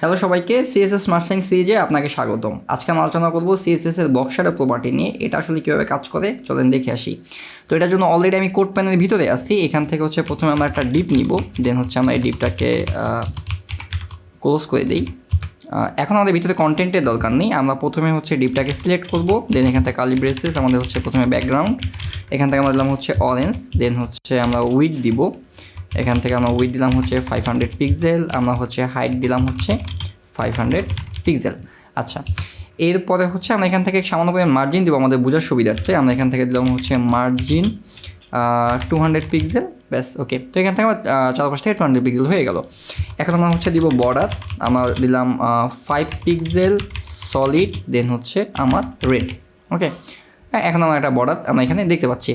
Hello সবাইকে, CSS mastering সিরিজে আপনাকে স্বাগতম। আজকে আমি আলোচনা করব সিএসএস এর বক্স শ্যাডো প্রপার্টি নিয়ে। এটা আসলে কীভাবে কাজ করে চলেন দেখে আসি। তো এটার জন্য অলরেডি আমি কোড প্যানেলের ভিতরে আছি। এখান থেকে প্রথমে আমরা একটা ডিপ নিব, দেন আমরা এই ডিপটাকে ক্লোজ করে দিই। এখন আমাদের ভিতরে কন্টেন্টের দরকার নেই, আমরা প্রথমে ডিপটাকে সিলেক্ট করব, দেন এখান থেকে কার্লি ব্রেসেস আমাদের প্রথমে ব্যাকগ্রাউন্ড, এখান থেকে আমরা দিলাম অরেঞ্জ, দেন আমরা উইড দিব, এখান থেকে আমরা উইড দিলাম 500 পিক্সেল, আমরা হাইট দিলাম 500 পিক্সেল। আচ্ছা, এরপরে আমরা এখান থেকে সামান্য করে মার্জিন দিব আমাদের বোঝার সুবিধার্থে। আমরা এখান থেকে দিলাম মার্জিন 200 পিক্সেল, ব্যাস ওকে। তো এখান থেকে আমার চারপাশ থেকে 200 পিক্সেল হয়ে গেল। এখন আমরা দিব বর্ডার, আমরা দিলাম 5 পিক্সেল সলিড, দেন আমার রেড, ওকে। এখন আমার একটা বর্ডার আমরা এখানে দেখতে পাচ্ছি।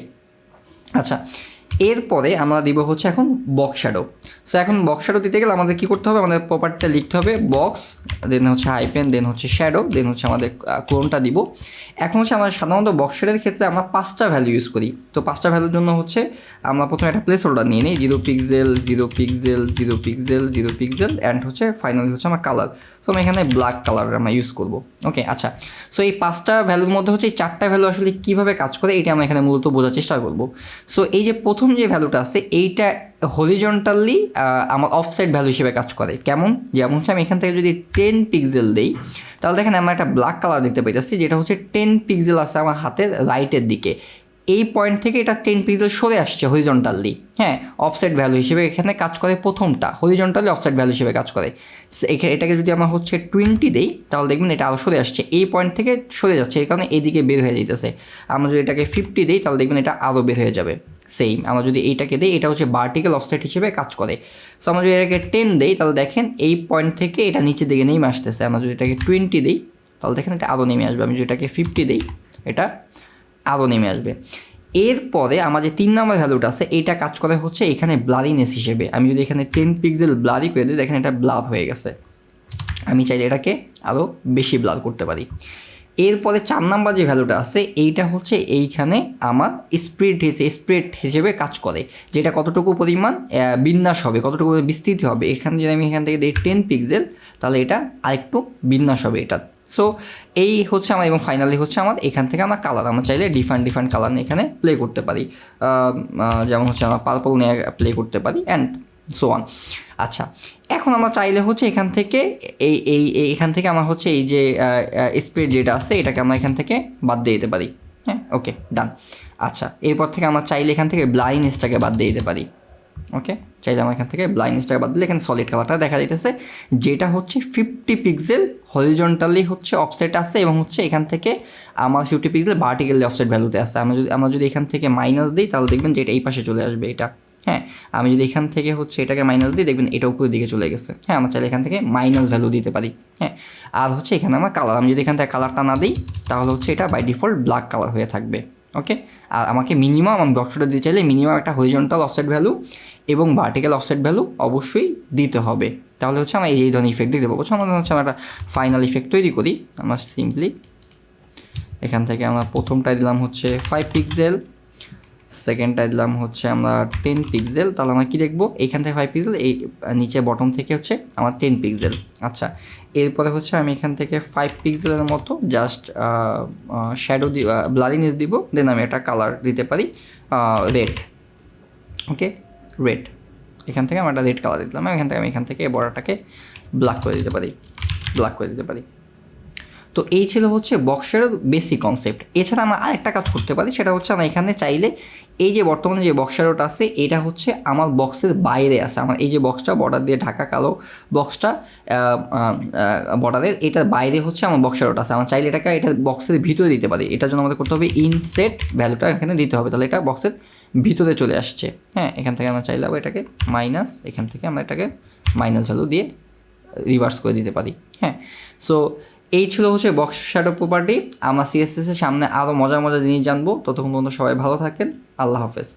আচ্ছা, এরপরে আমরা দিব এখন বক্স শ্যাডো। সো এখন বক্স শ্যাডো দিতে গেলে আমাদের কী করতে হবে, আমাদের প্রপার্টিটা লিখতে হবে বক্স, দেন হাইপেন, দেন শ্যাডো, দেন আমাদের ক্লোনটা দিব। এখন আমরা সাধারণত বক্স শ্যাডোর ক্ষেত্রে আমরা 5টা ভ্যালু ইউজ করি। তো 5টা ভ্যালুর জন্য আমরা প্রথমে একটা প্লেস হোল্ডার নিয়ে নিই, 0 pixel 0 pixel 0 pixel 0 pixel and finally আমার কালার। সো আমরা এখানে ব্ল্যাক কালার আমরা ইউজ করবো, ওকে। আচ্ছা, সো এই 5টা ভ্যালুর মধ্যে এই 4টা ভ্যালু আসলে কীভাবে কাজ করে এটা আমরা এখানে মূলত বোঝার চেষ্টা করবো। সো এই যে প্রথম যে ভ্যালুটা আছে এইটা হরিজন্টালি আমার অফসেট ভ্যালু হিসেবে কাজ করে। কেমন? যেমন আমি এখান থেকে যদি 10 পিক্সেল দিই, তাহলে দেখেন আমরা একটা ব্ল্যাক কালার দেখতে পাইতেছি, যেটা 10 পিক্সেল আছে আমার হাতের রাইটের দিকে। এই পয়েন্ট থেকে এটা 10 পিক্সেল সরে আসছে হরিজন্টালি, হ্যাঁ, অফসেট ভ্যালু হিসেবে এখানে কাজ করে। প্রথমটা হরিজন্টালি অফসেট ভ্যালু হিসেবে কাজ করে। এটাকে যদি আমরা 20 দিই, তাহলে দেখবেন এটা আরও সরে আসছে, এই পয়েন্ট থেকে সরে যাচ্ছে, এই কারণে এদিকে বের হয়ে যেতেছে। আমরা যদি এটাকে 50 দিই, তাহলে দেখবেন এটা আরও বের হয়ে যাবে। সেম আমরা যদি এইটাকে দিই, এটা ভার্টিক্যাল অফসেট হিসেবে কাজ করে। সো আমরা যদি এটাকে 10 দিই, তাহলে দেখেন এই পয়েন্ট থেকে এটা নিচের দিকে নেমে আসতেছে। আমরা যদি এটাকে 20 দিই, তাহলে দেখেন এটা আরও নেমে আসবে। আমি যদি এটাকে 50 দিই, এটা আরও নেমে আসবে। এরপরে আমার যে 3 নম্বর ভ্যালুটা আছে, এইটা কাজ করে এখানে ব্লারিনেস হিসেবে। আমি যদি এখানে 10 পিক্সেল ব্লারি করে দিই, দেখেন এটা ব্লার হয়ে গেছে। আমি চাইলে এটাকে আরও বেশি ব্লার করতে পারি। এরপরে 4 নাম্বার যে ভ্যালুটা আছে, এইটা এইখানে আমার স্প্রেড হিসেবে কাজ করে, যেটা কতটুকু পরিমাণ বিন্যাস হবে, কতটুকু বিস্তৃতি হবে। এখানে যদি আমি এখান থেকে দিই 10 পিক্সেল, তাহলে এটা আরেকটু বিন্যাস হবে এটা। সো এই আমার, এবং ফাইনালি আমার এখান থেকে আমরা কালার, আমরা চাইলে ডিফারেন্ট কালার নিয়ে এখানে প্লে করতে পারি। যেমন আমরা পার্পল নিয়ে প্লে করতে পারি অ্যান্ড সো অন। আচ্ছা, এখন আমরা চাইলে এখান থেকে এখান থেকে আমার এই যে স্প্রেড যেটা আছে, এটাকে আমরা এখান থেকে বাদ দিয়ে দিতে পারি। হ্যাঁ, ওকে, ডান। আচ্ছা, এরপর থেকে আমরা চাইলে এখান থেকে ব্লাইন্ডনেসটাকে বাদ দিয়ে দিতে পারি। ওকে, চাইলে আমরা এখান থেকে ব্লাইন্ডনেসটাকে বাদ দিলে এখানে সলিড কালারটা দেখা যাইতেছে, যেটা 50 পিক্সেল হরিজন্টালি অফসেট আছে, এবং এখান থেকে আমার 50 পিক্সেল ভার্টিক্যালি অফসেট ভ্যালুতে আছে। আমরা যদি এখান থেকে মাইনাস দিই, তাহলে দেখবেন যে এটা এই পাশে চলে আসবে এটা। হ্যাঁ, আমি যদি এখান থেকে এটাকে মাইনাস দিই, দেখবেন এটা উপরের দিকে চলে গেছে। হ্যাঁ, আমরা চাইলে এখান থেকে মাইনাস ভ্যালু দিতে পারি। হ্যাঁ, আর এখানে আমার কালার, আমি যদি এখান থেকে কালারটা না দিই, তাহলে এটা বাই ডিফল্ট ব্ল্যাক কালার হয়ে থাকবে। ওকে, আর আমাকে মিনিমাম, আমি বক্সটা দিতে চাইলে মিনিমাম একটা হরিজন্টাল অফসেট ভ্যালু এবং ভার্টিক্যাল অফসেট ভ্যালু অবশ্যই দিতে হবে। তাহলে আমরা এই ধরনের ইফেক্ট দিতে পারবো। আমরা আমরা একটা ফাইনাল ইফেক্ট তৈরি করি। আমরা সিম্পলি এখান থেকে আমরা প্রথমটায় দিলাম 5 পিক্সেল, সেকেন্ডটায় দিলাম আমরা 10 পিক্সেল। তাহলে আমরা কী দেখবো, এইখান থেকে 5 পিক্সেল, এই নিচে বটম থেকে আমার 10 পিক্সেল। আচ্ছা, এরপরে আমি এখান থেকে 5 পিক্সেলের মতো জাস্ট শ্যাডো ব্লারিনেস দিব, দেন আমি একটা কালার দিতে পারি রেড। ওকে, রেড, এখান থেকে আমরা একটা রেড কালার দিলাম। এখান থেকে এই বর্ডারটাকে ব্ল্যাক করে দিতে পারি। তো এই ছিল বক্সের বেসিক কনসেপ্ট। এছাড়া আমরা আরেকটা কাজ করতে পারি, সেটা আমরা এখানে চাইলে এই যে বর্তমানে যে বক্সেরটা আছে, এটা আমার বক্সের বাইরে আছে। আমার এই যে বক্সটা বর্ডার দিয়ে ঢাকা কালো বক্সটা, বর্ডারের এটার বাইরে আমার বক্সেরটা আছে। আমরা চাইলে এটা বক্সের ভিতরে দিতে পারি। এটার জন্য আমাদের করতে হবে ইনসেট ভ্যালুটা এখানে দিতে হবে, তাহলে এটা বক্সের ভিতরে চলে আসছে। হ্যাঁ, এখান থেকে আমরা চাইলে এটাকে মাইনাস, এখান থেকে আমরা এটাকে মাইনাস ভ্যালু দিয়ে রিভার্স করে দিতে পারি। হ্যাঁ, সো এই ছিল বক্স শ্যাডো প্রপার্টি। আমরা সিএসএস এর সামনে আরও মজার জিনিস জানবো। ততক্ষণ পর্যন্ত সবাই ভালো থাকেন। আল্লাহ হাফেজ।